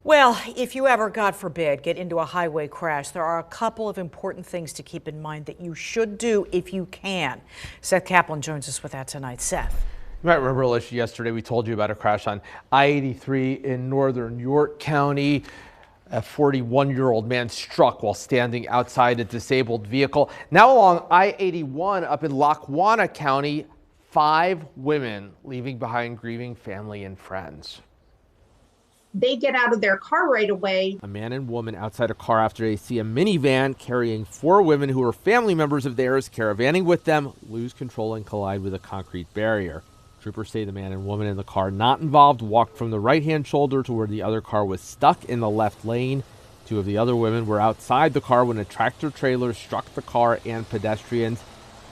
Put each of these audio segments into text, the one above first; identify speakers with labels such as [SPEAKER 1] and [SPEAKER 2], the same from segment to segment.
[SPEAKER 1] Well, if you ever, God forbid, get into a highway crash, there are a couple of important things to keep in mind that you should do if you can. Seth Kaplan joins us with that tonight. Seth.
[SPEAKER 2] You might remember, Alicia, yesterday we told you about a crash on I-83 in northern York County. A 41-year-old man struck while standing outside a disabled vehicle. Now along I-81 up in Lackawanna County, 5 women leaving behind grieving family and friends.
[SPEAKER 3] They get out of their car right away.
[SPEAKER 2] A man and woman outside a car after they see a minivan carrying 4 women who are family members of theirs caravanning with them lose control and collide with a concrete barrier. Troopers say the man and woman in the car not involved walked from the right-hand shoulder to where the other car was stuck in the left lane. 2 of the other women were outside the car when a tractor trailer struck the car and pedestrians,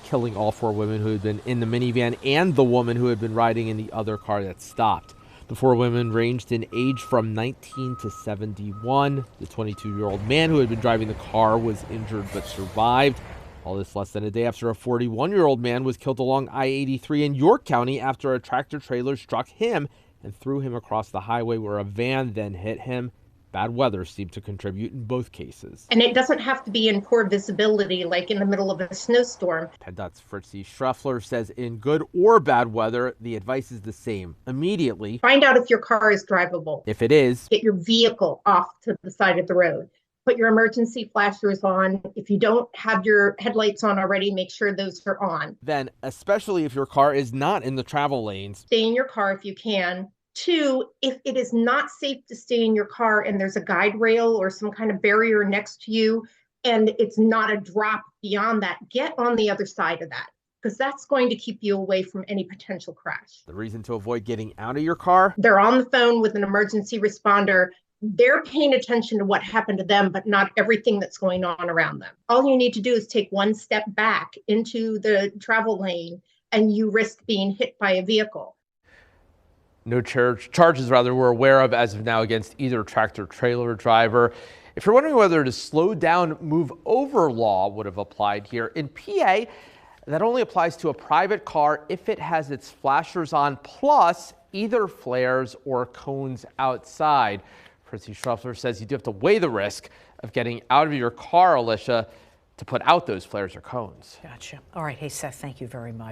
[SPEAKER 2] killing all 4 women who had been in the minivan and the woman who had been riding in the other car that stopped. The 4 women ranged in age from 19 to 71. The 22-year-old man who had been driving the car was injured but survived. All this less than a day after a 41-year-old man was killed along I-83 in York County after a tractor trailer struck him and threw him across the highway where a van then hit him. Bad weather seemed to contribute in both cases.
[SPEAKER 3] And it doesn't have to be in poor visibility, like in the middle of a snowstorm.
[SPEAKER 2] PennDOT's Fritzy Schruffler says in good or bad weather, the advice is the same. Immediately,
[SPEAKER 3] Find out if your car is drivable.
[SPEAKER 2] if it is,
[SPEAKER 3] Get your vehicle off to the side of the road. Put your emergency flashers on. If you don't have your headlights on already, make sure those are on.
[SPEAKER 2] then, especially if your car is not in the travel lanes,
[SPEAKER 3] Stay in your car if you can. 2, if it is not safe to stay in your car and there's a guide rail or some kind of barrier next to you and it's not a drop beyond that, get on the other side of that, because that's going to keep you away from any potential crash.
[SPEAKER 2] the reason to avoid getting out of your car,
[SPEAKER 3] They're on the phone with an emergency responder. They're paying attention to what happened to them, but not everything that's going on around them. All you need to do is take one step back into the travel lane and you risk being hit by a vehicle.
[SPEAKER 2] no charges were aware of as of now against either tractor trailer driver. If you're wondering whether the slow down, move over law would have applied here, in PA, that only applies to a private car if it has its flashers on, plus either flares or cones outside. Fritzy Schruffler says you do have to weigh the risk of getting out of your car, Alicia, to put out those flares or cones.
[SPEAKER 1] Gotcha. All right. Hey, Seth, thank you very much.